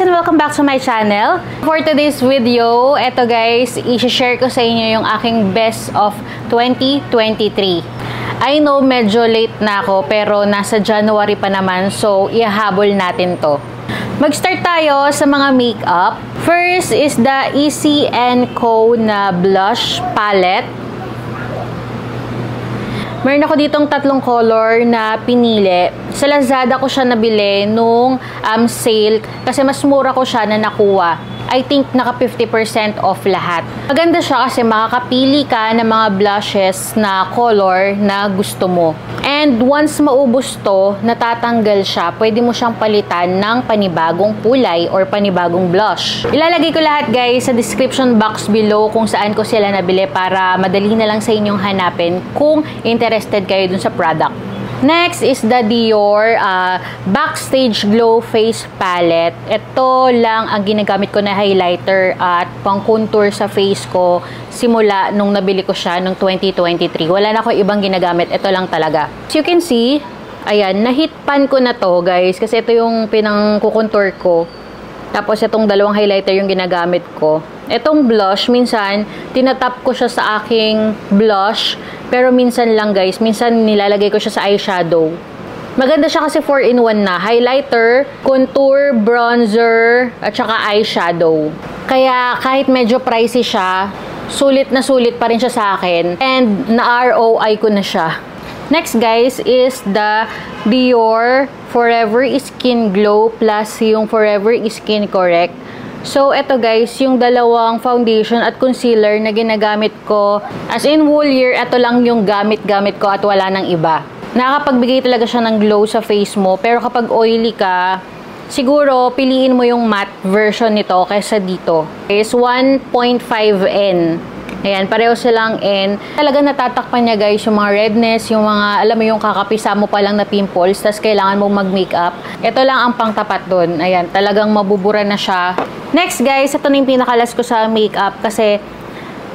and welcome back to my channel. For today's video, eto guys, i-share ko sa inyo yung aking best of 2023. I know medyo late na ako pero nasa January pa naman, so ihahabol natin to. Mag-start tayo sa mga makeup. First is the Easy & Co na blush palette. Meron ako ditong tatlong color na pinili. Sa Lazada ko siya nabili nung sale kasi mas mura ko siya na nakuha. I think naka 50% off lahat. Maganda siya kasi makakapili ka ng mga blushes na color na gusto mo. And once maubos to, natatanggal siya, pwede mo siyang palitan ng panibagong kulay or panibagong blush. Ilalagay ko lahat guys sa description box below kung saan ko sila nabili para madali na lang sa inyong hanapin kung interested kayo dun sa product. Next is the Dior Backstage Glow Face Palette. Ito lang ang ginagamit ko na highlighter at pang contour sa face ko simula nung nabili ko siya nung 2023. Wala na ako ibang ginagamit. Ito lang talaga. As you can see, ayan, na-hit pan ko na to guys kasi ito yung pinang-contour ko. Tapos itong dalawang highlighter yung ginagamit ko. Itong blush, minsan, tinatap ko siya sa aking blush. Pero minsan lang guys, minsan nilalagay ko siya sa eyeshadow. Maganda siya kasi 4-in-1 na. Highlighter, contour, bronzer, at saka eyeshadow. Kaya kahit medyo pricey siya, sulit na sulit pa rin siya sa akin. And na-ROI ko na siya. Next guys is the Dior Forever Skin Glow plus yung Forever Skin Correct. So, eto guys, yung dalawang foundation at concealer na ginagamit ko. As in whole year, eto lang yung gamit-gamit ko at wala nang iba. Nakakapagbigay talaga siya ng glow sa face mo. Pero kapag oily ka, siguro piliin mo yung matte version nito kaysa dito. Is 1.5N. Ayan, pareho silang N. Talaga natatakpan niya guys yung mga redness, yung mga, alam mo yung kakapisa mo pa lang na pimples, tas kailangan mong mag-makeup. Ito lang ang pangtapat dun. Ayan, talagang mabubura na siya. Next guys, ito na yung pinakalas ko sa makeup kasi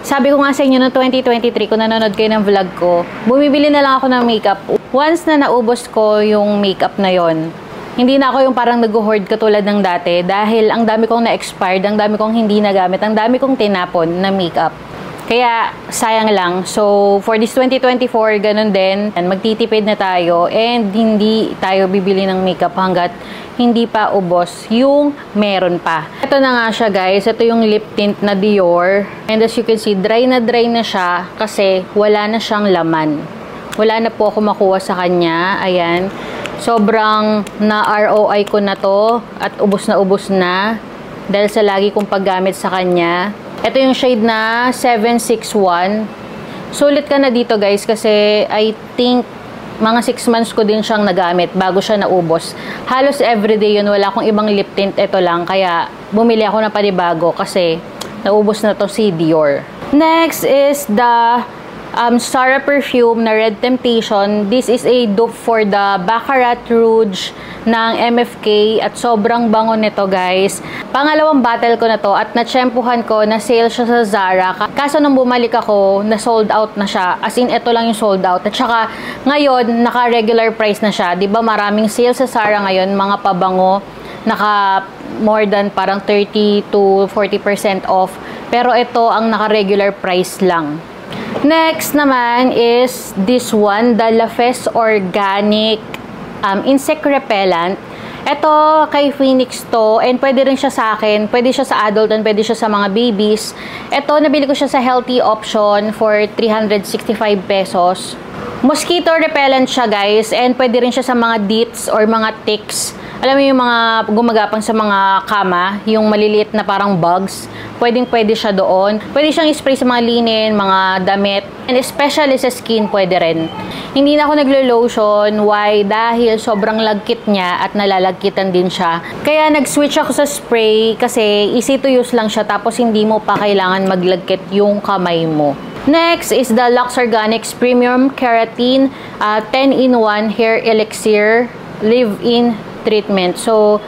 sabi ko nga sa inyo noong 2023 kung nanonood kayo ng vlog ko, bumibili na lang ako ng makeup. Once na naubos ko yung makeup na yon, hindi na ako yung parang nag-hoard katulad ng dati dahil ang dami kong na-expired, ang dami kong hindi nagamit, ang dami kong tinapon na makeup. Kaya, sayang lang. So, for this 2024, ganun din. Magtitipid na tayo and hindi tayo bibili ng makeup hanggat hindi pa ubos yung meron pa. Ito na nga siya guys. Ito yung lip tint na Dior. And as you can see, dry na siya kasi wala na siyang laman. Wala na po ako makuha sa kanya. Ayan. Sobrang na-ROI ko na to at ubos na dahil sa lagi kong paggamit sa kanya. Ito yung shade na 761. Sulit ka na dito guys kasi I think mga 6 months ko din siyang nagamit bago siya naubos. Halos everyday yun. Wala akong ibang lip tint. Ito lang. Kaya bumili ako ng panibago kasi naubos na to si Dior. Next is the Zara perfume na Red Temptation. This is a dupe for the Baccarat Rouge ng MFK at sobrang bango nito guys. Pangalawang bottle ko na to at natsyempuhan ko na sale siya sa Zara. Kaso nung bumalik ako, na sold out na siya. As in, ito lang yung sold out. At saka ngayon, naka-regular price na siya. Diba maraming sale sa Zara ngayon, mga pabango. Naka more than parang 30 to 40% off. Pero ito ang naka-regular price lang. Next naman is this one, the La Fesse Organic Insect Repellent. Ito kay Phoenix to and pwede rin siya sa akin. Pwede siya sa adult and pwede siya sa mga babies. Ito, nabili ko siya sa healthy option for 365 pesos. Mosquito repellent siya guys and pwede rin siya sa mga deets or mga ticks. Alam mo yung mga gumagapang sa mga kama, yung maliliit na parang bugs. Pwede siya doon. Pwede siyang spray sa mga linen, mga damit. And especially sa skin, pwede rin. Hindi na ako naglo-lotion. Why? Dahil sobrang lagkit niya at nalalagkitan din siya. Kaya nag-switch ako sa spray kasi easy to use lang siya tapos hindi mo pa kailangan maglagkit yung kamay mo. Next is the Lux Organics Premium Keratin 10-in-1 Hair Elixir Leave-In Treatment. So,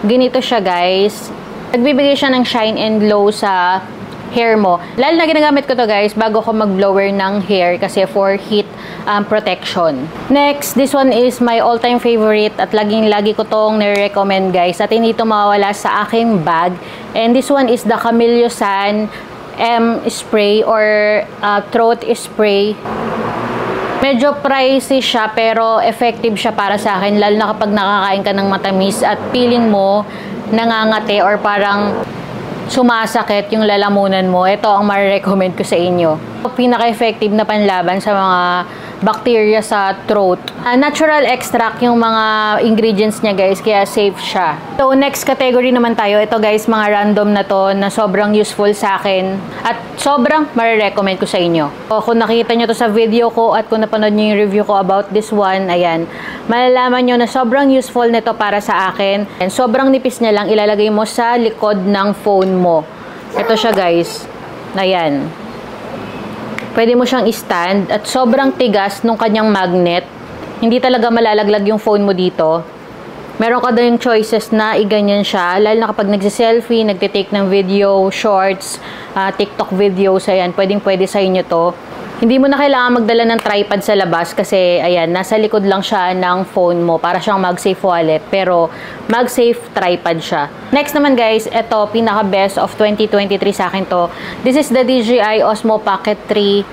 ganito siya guys. Nagbibigay siya ng shine and glow sa hair mo. Lalo na ginagamit ko to guys bago ko mag-blower ng hair kasi for heat protection. Next, this one is my all-time favorite at lagi ko tong nire-recommend guys at hindi ito mawawala sa aking bag. And this one is the Camellia San spray or throat spray. Medyo pricey siya pero effective siya para sa akin lalo na kapag nakakain ka ng matamis at feeling mo nangangati or parang sumasakit yung lalamunan mo. Ito ang ma-recommend ko sa inyo. Pinaka-effective na panlaban sa mga bacteria sa throat. Natural extract yung mga ingredients niya guys, kaya safe siya. So next category naman tayo. Ito guys, mga random na to na sobrang useful sa akin at sobrang ma-recommend ko sa inyo. So, kung nakita nyo to sa video ko at kung napanood nyo yung review ko about this one, ayan, malalaman nyo na sobrang useful nito para sa akin. And sobrang nipis niya lang, ilalagay mo sa likod ng phone mo. Ito siya guys. Ayan. Pwede mo siyang i-stand at sobrang tigas nung kanyang magnet. Hindi talaga malalaglag yung phone mo dito. Meron ka din yung choices na iganyan siya. Lalo na kapag nagsiselfie, nagtitake ng video, shorts, TikTok videos, ayan, pwede sa inyo to. Hindi mo na kailangan magdala ng tripod sa labas kasi, ayan, nasa likod lang siya ng phone mo. Para siyang MagSafe wallet, pero MagSafe tripod siya. Next naman guys, ito, pinaka-best of 2023 sa akin to. This is the DJI Osmo Pocket 3.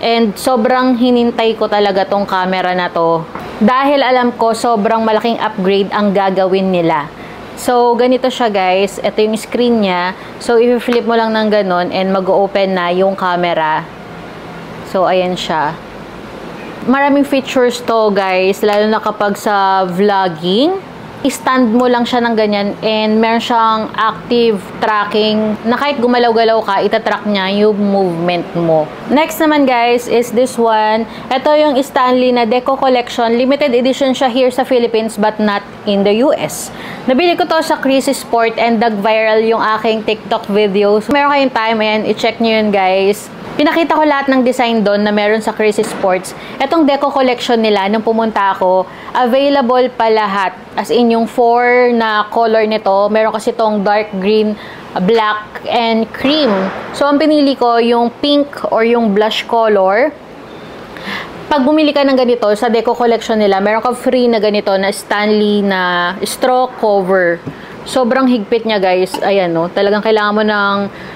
And sobrang hinintay ko talaga tong camera na to. Dahil alam ko, sobrang malaking upgrade ang gagawin nila. So, ganito siya guys. Ito yung screen niya. So, i-flip mo lang ng ganon and mag-open na yung camera. So, ayan siya. Maraming features to, guys. Lalo na kapag sa vlogging. I-stand mo lang siya ng ganyan and meron siyang active tracking na kahit gumalaw-galaw ka, itatrack niya yung movement mo. Next naman, guys, is this one. Ito yung Stanley na Deco Collection. Limited edition siya here sa Philippines but not in the US. Nabili ko to sa Chrissy Sport and nag-viral yung aking TikTok videos. Meron kayong time, ayan, i-check nyo yun, guys. Pinakita ko lahat ng design doon na meron sa Chrissy Sports. Etong Deco Collection nila, nung pumunta ako, available pa lahat. As in, yung 4 na color nito, meron kasi itong dark green, black, and cream. So, ang pinili ko, yung pink or yung blush color. Pag bumili ka ng ganito, sa Deco Collection nila, meron ka free na ganito na Stanley na straw cover. Sobrang higpit niya guys. Ayan no, talagang kailangan mo ng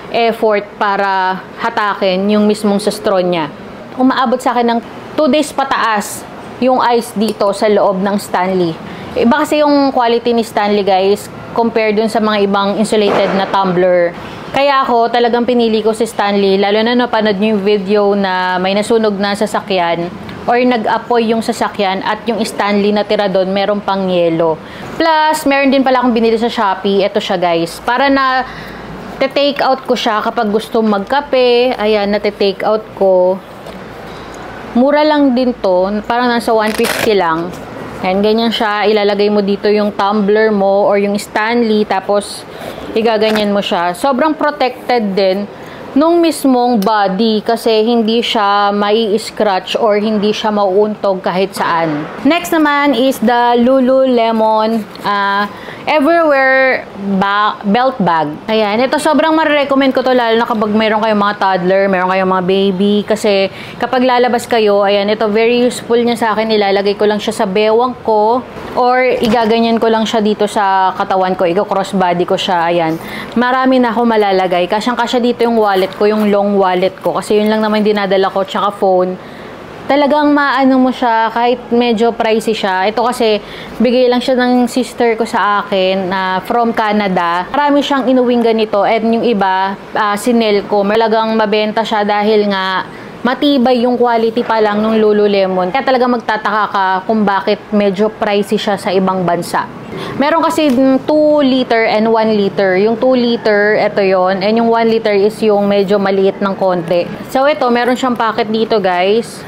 effort para hatakin yung mismong sa straw niya. Umaabot sa akin ng 2 days pataas yung ice dito sa loob ng Stanley. Iba kasi yung quality ni Stanley guys compared dun sa mga ibang insulated na tumbler. Kaya ako talagang pinili ko si Stanley, lalo na napanood niyo yung video na may nasunog na sasakyan or nag-apoy yung sasakyan at yung Stanley na tira doon, meron pang yelo. Plus, meron din pala akong binili sa Shopee. Ito siya guys. Para na take out ko siya kapag gusto magkape. Ayan, na-take out ko. Mura lang din to. Parang nasa 150 lang. Ayan, ganyan siya. Ilalagay mo dito yung tumbler mo or yung Stanley. Tapos, igaganyan mo siya. Sobrang protected din nung mismong body kasi hindi siya mai-scratch or hindi siya mauuntog kahit saan. Next naman is the Lululemon Everywhere belt bag. Ayan, ito sobrang ma-recommend ko to lalo na kapag meron kayong mga toddler, meron kayong mga baby kasi kapag lalabas kayo, ayan, ito very useful niya sa akin. Ilalagay ko lang siya sa bewang ko or igaganyan ko lang siya dito sa katawan ko, i-crossbody ko siya. Ayan, marami na ako malalagay. Kasyang-kasya dito yung wallet ko, yung long wallet ko kasi yun lang naman dinadala ko tsaka phone. Talagang maano mo siya kahit medyo pricey siya. Ito kasi bigay lang siya ng sister ko sa akin na from Canada. Marami siyang inuwing ganito and yung iba sinel ko. Talagang mabenta siya dahil nga matibay yung quality pa lang ng Lululemon. Kaya talaga magtataka ka kung bakit medyo pricey siya sa ibang bansa. Meron kasi 2 liter and 1 liter. Yung 2 liter, ito yon, and yung 1 liter is yung medyo maliit ng konti. So ito, meron siyang packet dito guys.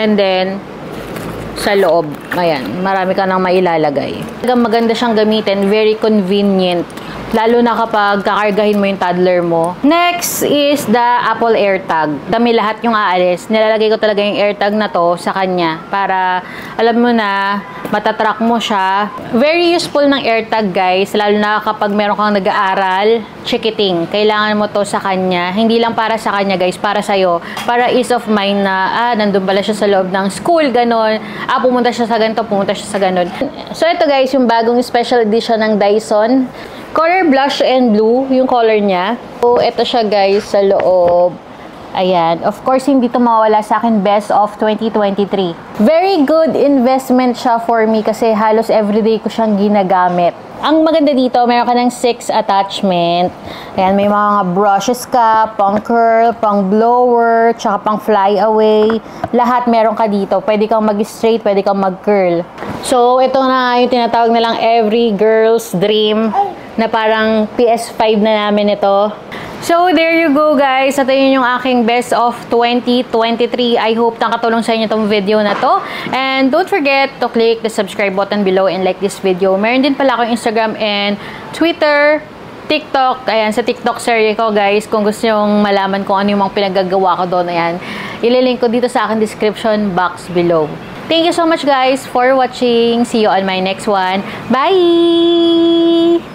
And then, sa loob, ayan, marami ka nang mailalagay. Maganda siyang gamitin, very convenient. Lalo na kapag kakargahin mo yung toddler mo. Next is the Apple AirTag. Kami lahat yung aalis. Nilalagay ko talaga yung AirTag na to sa kanya para alam mo na matatrack mo siya. Very useful ng AirTag guys, lalo na kapag meron kang nag-aaral, chikiting. Kailangan mo to sa kanya. Hindi lang para sa kanya guys, para sa'yo. Para ease of mind na, nandun pala siya sa loob ng school, ganon. Pumunta siya sa ganito, pumunta siya sa ganon. So ito guys, yung bagong special edition ng Dyson. Color blush and blue, yung color niya. So, ito siya guys sa loob. Ayan. Of course, hindi ito mawala sa akin best of 2023. Very good investment siya for me kasi halos everyday ko siyang ginagamit. Ang maganda dito, meron ka ng 6 attachment. Ayan, may mga brushes ka, pang curl, pang blower, tsaka pang fly away. Lahat meron ka dito. Pwede kang mag-straight, pwede kang mag-curl. So, ito na yung tinatawag na lang every girl's dream na parang PS5 na namin ito. So, there you go guys. Ito yun yung aking best of 2023. I hope nakatulong sa inyo itong video na to. And don't forget to click the subscribe button below and like this video. Meron din pala akong Instagram and Twitter, TikTok. Ayan, sa TikTok series ko guys. Kung gusto nyong malaman kung ano yung mga pinagagawa ko doon, ayan, ililink ko dito sa aking description box below. Thank you so much guys for watching. See you on my next one. Bye!